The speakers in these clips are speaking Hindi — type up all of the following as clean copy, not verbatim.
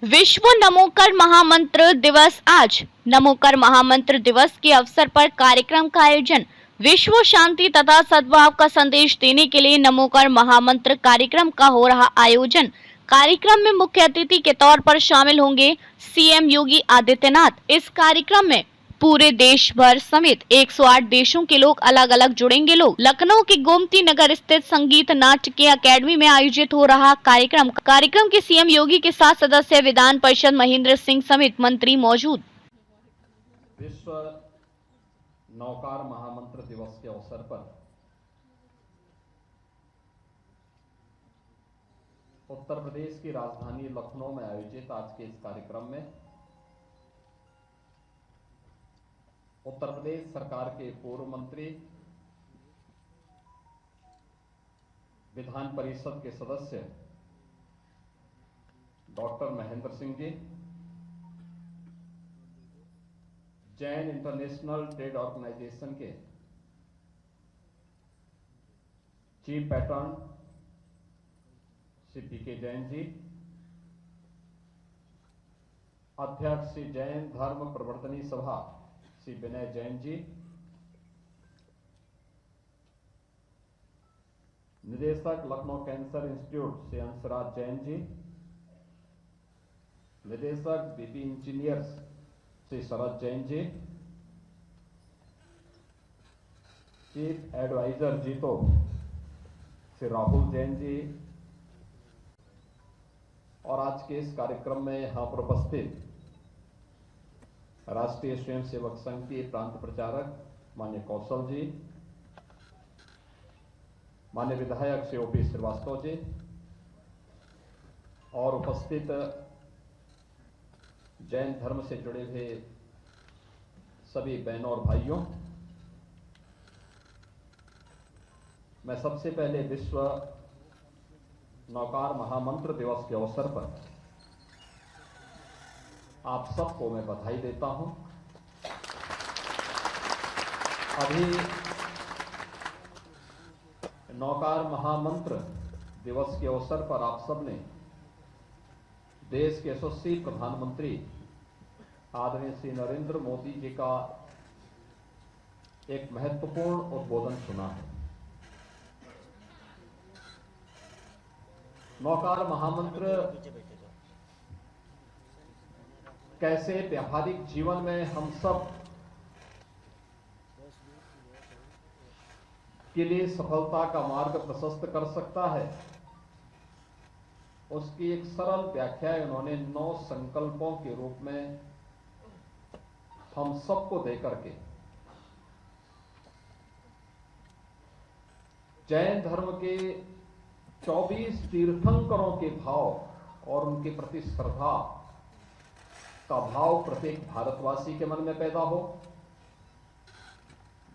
विश्व नमोकर महामंत्र दिवस। आज नमोकर महामंत्र दिवस के अवसर पर कार्यक्रम का आयोजन। विश्व शांति तथा सद्भाव का संदेश देने के लिए नमोकर महामंत्र कार्यक्रम का हो रहा आयोजन। कार्यक्रम में मुख्य अतिथि के तौर पर शामिल होंगे सीएम योगी आदित्यनाथ। इस कार्यक्रम में पूरे देश भर समेत 108 देशों के लोग अलग अलग जुड़ेंगे। लखनऊ के गोमती नगर स्थित संगीत नाट्य के अकेडमी में आयोजित हो रहा कार्यक्रम के सीएम योगी के साथ सदस्य विधान परिषद महेंद्र सिंह समेत मंत्री मौजूद। विश्व नौकार महामंत्र दिवस के अवसर पर उत्तर प्रदेश की राजधानी लखनऊ में आयोजित आज के इस कार्यक्रम में उत्तर प्रदेश सरकार के पूर्व मंत्री, विधान परिषद के सदस्य doctor Mahendra Singh ji, Jain international trade organisation के चीफ पैटर्न श्री पीके जैन जी, अध्यक्ष श्री जैन धर्म प्रवर्तनी सभा श्री विनय जैन जी, निदेशक लखनऊ कैंसर इंस्टीट्यूट श्री अंशराज जैन जी, निदेशक BP engineers Shri Sharad Jain ji, chief adviser जी तो श्री राहुल जैन जी, और आज के इस कार्यक्रम में यहां पर उपस्थित राष्ट्रीय स्वयंसेवक संघ के प्रांत प्रचारक माननीय कौशल जी, माननीय विधायक श्री ओपी श्रीवास्तव जी, और उपस्थित जैन धर्म से जुड़े हुए सभी बहनों और भाइयों, मैं सबसे पहले विश्व नौकार महामंत्र दिवस के अवसर पर आप सबको मैं बधाई देता हूं। अभी नौकार महामंत्र दिवस के अवसर पर आप सबने देश के यशस्वी प्रधानमंत्री आदरणीय श्री नरेंद्र मोदी जी का एक महत्वपूर्ण उद्बोधन सुना है। नौकार महामंत्र कैसे व्यावहारिक जीवन में हम सब के लिए सफलता का मार्ग प्रशस्त कर सकता है, उसकी एक सरल व्याख्या उन्होंने 9 संकल्पों के रूप में हम सबको देकर के जैन धर्म के 24 तीर्थंकरों के भाव और उनके प्रति श्रद्धा का भाव प्रत्येक भारतवासी के मन में पैदा हो,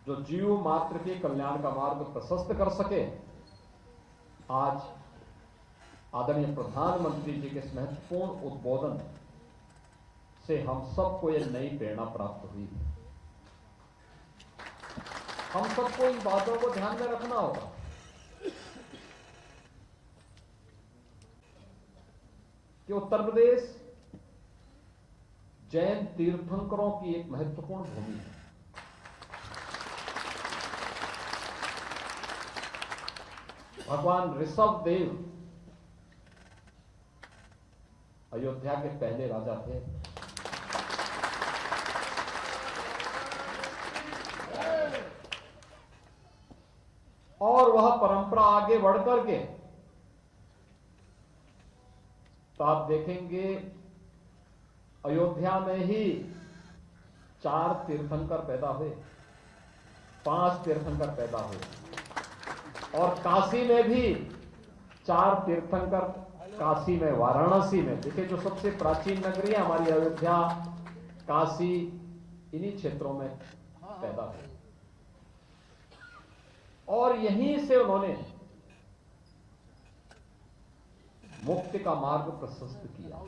जो जीव मात्र के कल्याण का मार्ग प्रशस्त कर सके। आज आदरणीय प्रधानमंत्री जी के इस महत्वपूर्ण उद्बोधन से हम सबको यह नई प्रेरणा प्राप्त हुई है। हम सबको इन बातों को ध्यान में रखना होगा कि उत्तर प्रदेश जैन तीर्थंकरों की एक महत्वपूर्ण भूमि है। भगवान ऋषभ देव अयोध्या के पहले राजा थे। और वह परंपरा आगे बढ़कर के तो आप देखेंगे अयोध्या में ही 4 तीर्थंकर पैदा हुए, 5 तीर्थंकर पैदा हुए, और काशी में भी 4 तीर्थंकर, काशी में, वाराणसी में। देखिए, जो सबसे प्राचीन नगरी है हमारी अयोध्या, काशी, इन्हीं क्षेत्रों में पैदा हुए, और यहीं से उन्होंने मुक्ति का मार्ग प्रशस्त किया।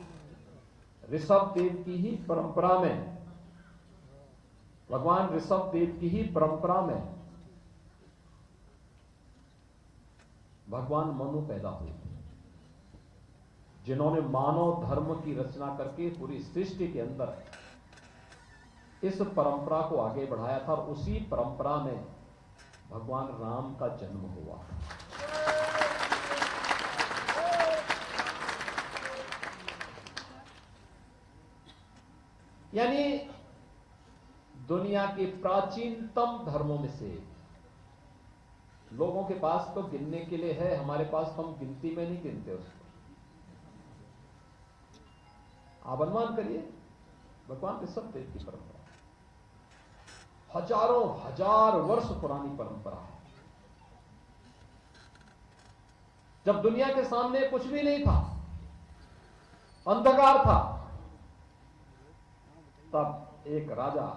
ऋषभ देव की ही परंपरा में, भगवान ऋषभ देव की ही परंपरा में भगवान मनु पैदा हुए। जिन्होंने मानव धर्म की रचना करके पूरी सृष्टि के अंदर इस परंपरा को आगे बढ़ाया था, और उसी परंपरा में भगवान राम का जन्म हुआ। यानी दुनिया के प्राचीनतम धर्मों में से लोगों के पास तो गिनने के लिए है, हमारे पास तो हम गिनती में नहीं गिनते उसको। आप अनुमान करिए, भगवान के सब देव की परंपरा हजारों हजार वर्ष पुरानी परंपरा है। जब दुनिया के सामने कुछ भी नहीं था, अंधकार था, तब एक राजा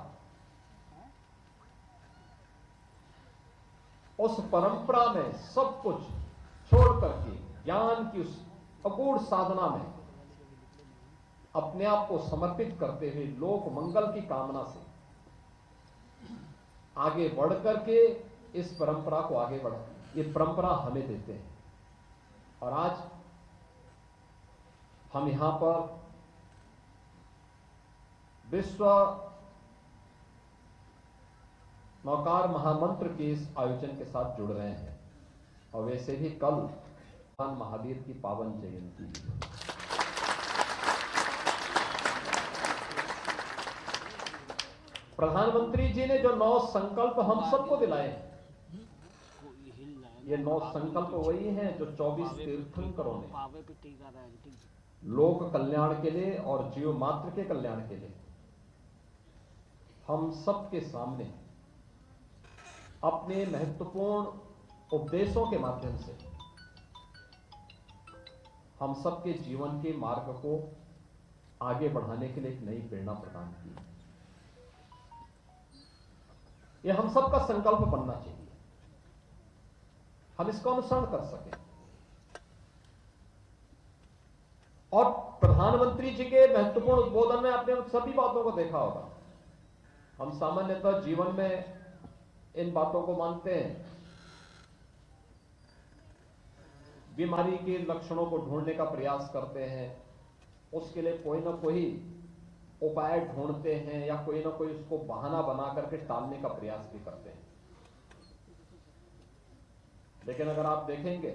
उस परंपरा में सब कुछ छोड़ करके ज्ञान की उस अगूढ़ साधना में अपने आप को समर्पित करते हुए लोक मंगल की कामना से आगे बढ़ करके इस परंपरा को आगे बढ़ा, ये परंपरा हमें देते हैं। और आज हम यहां पर विश्व नौकार महामंत्र के इस आयोजन के साथ जुड़ रहे हैं, और वैसे भी कल भगवान महावीर की पावन जयंती है। प्रधानमंत्री जी ने जो 9 संकल्प हम सबको दिलाए हैं, ये 9 संकल्प वही हैं जो 24 तीर्थंकरों ने लोक कल्याण के लिए और जीव मात्र के कल्याण के लिए हम सबके सामने अपने महत्वपूर्ण उपदेशों के माध्यम से हम सबके जीवन के मार्ग को आगे बढ़ाने के लिए एक नई प्रेरणा प्रदान की। यह हम सबका संकल्प बनना चाहिए, हम इसको अनुसरण कर सकें। और प्रधानमंत्री जी के महत्वपूर्ण उद्बोधन में आपने उन सभी बातों को देखा होगा। हम सामान्यतः जीवन में इन बातों को मानते हैं, बीमारी के लक्षणों को ढूंढने का प्रयास करते हैं, उसके लिए कोई ना कोई उपाय ढूंढते हैं, या कोई ना कोई उसको बहाना बना करके टालने का प्रयास भी करते हैं। लेकिन अगर आप देखेंगे,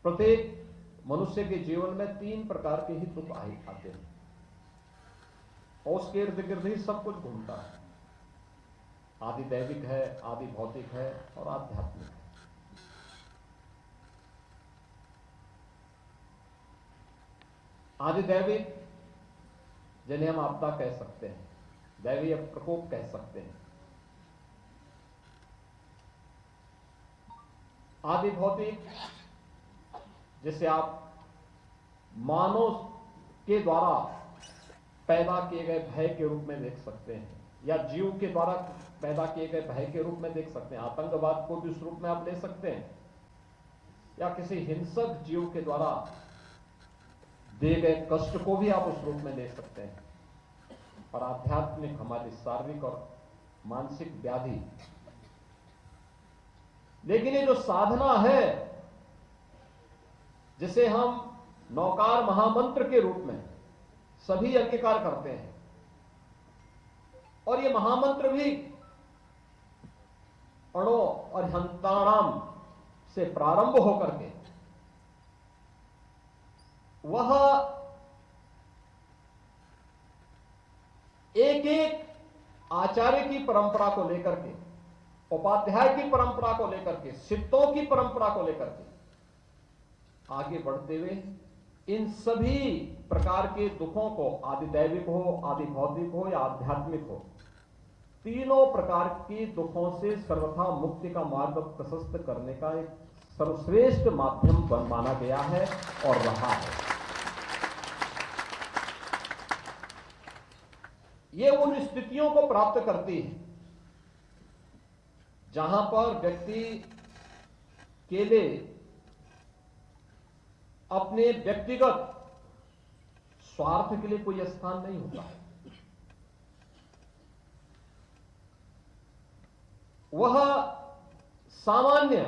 प्रत्येक मनुष्य के जीवन में 3 प्रकार के ही दुख आते हैं, और उसके इर्द गिर्द ही सब कुछ घूमता है। आदि दैविक है, आदि भौतिक है, और आध्यात्मिक है। आदि दैविक जिन्हें हम आपदा कह सकते हैं, दैवीय प्रकोप कह सकते हैं। आदि भौतिक जिसे आप मानव के द्वारा पैदा किए गए भय के रूप में देख सकते हैं, या जीव के द्वारा पैदा किए गए भय के रूप में देख सकते हैं। आतंकवाद को भी उस रूप में आप ले सकते हैं, या किसी हिंसक जीव के द्वारा दिए गए कष्ट को भी आप उस रूप में ले सकते हैं। और आध्यात्मिक हमारी शारीरिक और मानसिक व्याधि। लेकिन ये जो साधना है, जिसे हम नौकार महामंत्र के रूप में सभी अंगीकार करते हैं, और ये महामंत्र भी अणो और हंताणाम से प्रारंभ होकर के वह एक एक आचार्य की परंपरा को लेकर के, उपाध्याय की परंपरा को लेकर के, सिद्धों की परंपरा को लेकर के आगे बढ़ते हुए इन सभी प्रकार के दुखों को, आदि दैविक हो, आदि भौतिक हो या आध्यात्मिक हो, तीनों प्रकार के दुखों से सर्वथा मुक्ति का मार्ग प्रशस्त करने का एक सर्वश्रेष्ठ माध्यम माना गया है और रहा है। ये उन स्थितियों को प्राप्त करती है जहां पर व्यक्ति के लिए अपने व्यक्तिगत स्वार्थ के लिए कोई स्थान नहीं होता है। वह सामान्य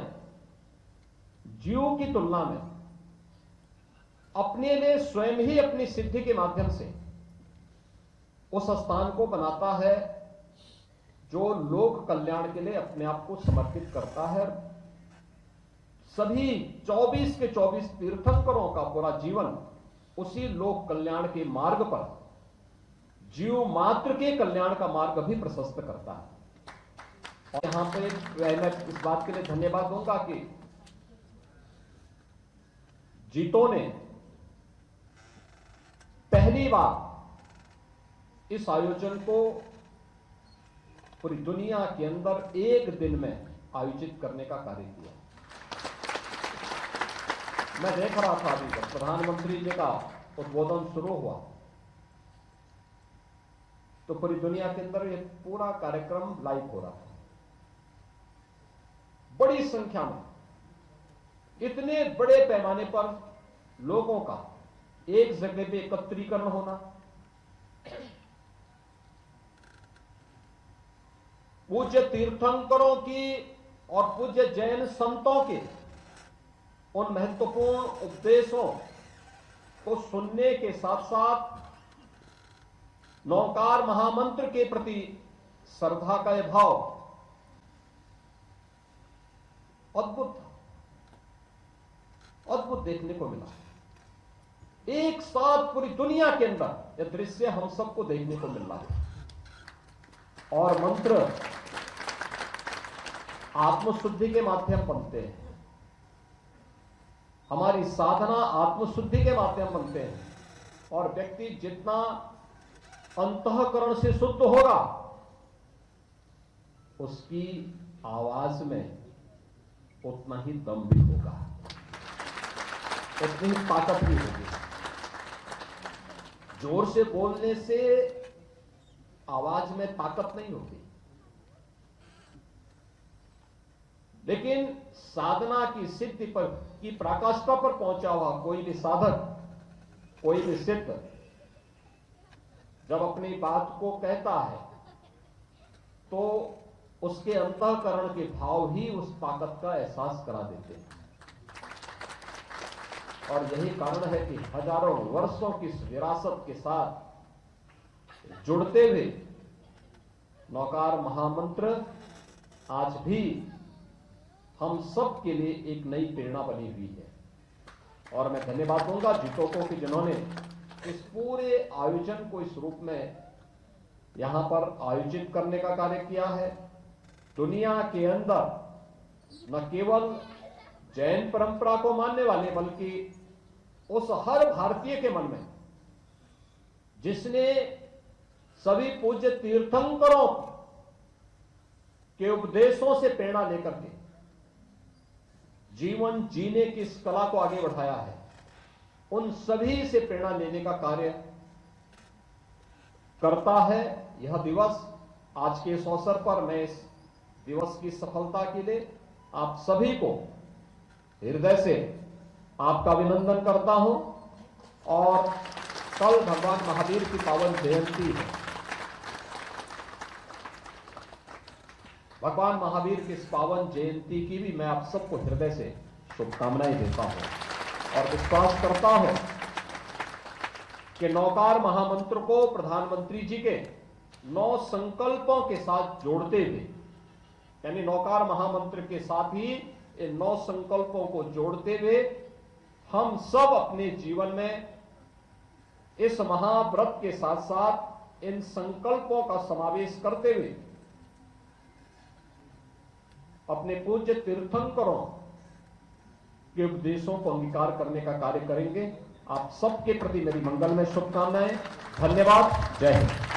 जीव की तुलना में अपने लिए स्वयं ही अपनी सिद्धि के माध्यम से उस स्थान को बनाता है जो लोक कल्याण के लिए अपने आप को समर्पित करता है। सभी 24 के 24 तीर्थंकरों का पूरा जीवन उसी लोक कल्याण के मार्ग पर जीव मात्र के कल्याण का मार्ग भी प्रशस्त करता है। और यहां पे मैं इस बात के लिए धन्यवाद दूंगा कि जीतो ने पहली बार इस आयोजन को पूरी दुनिया के अंदर एक दिन में आयोजित करने का कार्य किया। मैं देख रहा था अभी तक प्रधानमंत्री जी का उद्बोधन शुरू हुआ तो पूरी दुनिया के अंदर यह पूरा कार्यक्रम लाइव हो रहा था। बड़ी संख्या में इतने बड़े पैमाने पर लोगों का एक जगह पे एकत्रीकरण होना, पूज्य तीर्थंकरों की और पूज्य जैन संतों के उन महत्वपूर्ण उपदेशों को सुनने के साथ साथ नौकार महामंत्र के प्रति श्रद्धा का यह भाव अद्भुत था, अद्भुत देखने को मिला। एक साथ पूरी दुनिया के अंदर यह दृश्य हम सबको देखने को मिल रहा है। और मंत्र आत्मशुद्धि के माध्यम बनते हैं, हमारी साधना आत्मशुद्धि के माध्यम बनते हैं। और व्यक्ति जितना अंतःकरण से शुद्ध होगा उसकी आवाज में उतना ही दम भी होगा, उतनी ही ताकत भी होगी। जोर से बोलने से आवाज में ताकत नहीं होती, लेकिन साधना की सिद्धि पर की पराकाष्ठा पर पहुंचा हुआ कोई भी साधक, कोई भी सिद्ध जब अपनी बात को कहता है तो उसके अंतःकरण के भाव ही उस ताकत का एहसास करा देते हैं। और यही कारण है कि हजारों वर्षों की इस विरासत के साथ जुड़ते हुए नौकार महामंत्र आज भी हम सब के लिए एक नई प्रेरणा बनी हुई है। और मैं धन्यवाद दूंगा जीतो को कि जिन्होंने इस पूरे आयोजन को इस रूप में यहां पर आयोजित करने का कार्य किया है। दुनिया के अंदर न केवल जैन परंपरा को मानने वाले बल्कि उस हर भारतीय के मन में जिसने सभी पूज्य तीर्थंकरों के उपदेशों से प्रेरणा लेकर के जीवन जीने की इस कला को आगे बढ़ाया है, उन सभी से प्रेरणा लेने का कार्य करता है यह दिवस। आज के इस अवसर पर मैं इस दिवस की सफलता के लिए आप सभी को हृदय से आपका अभिनंदन करता हूं। और कल भगवान महावीर की पावन जयंती है। भगवान महावीर की इस पावन जयंती की भी मैं आप सबको हृदय से शुभकामनाएं देता हूं और विश्वास करता हूं कि नौकार महामंत्र को प्रधानमंत्री जी के 9 संकल्पों के साथ जोड़ते हुए, यानी नौकार महामंत्र के साथ ही इन 9 संकल्पों को जोड़ते हुए हम सब अपने जीवन में इस महाव्रत के साथ साथ इन संकल्पों का समावेश करते हुए अपने पूज्य तीर्थंकरों के उपदेशों को अंगीकार करने का कार्य करेंगे। आप सबके प्रति मेरी मंगलमय शुभकामनाएं। धन्यवाद। जय हिंद।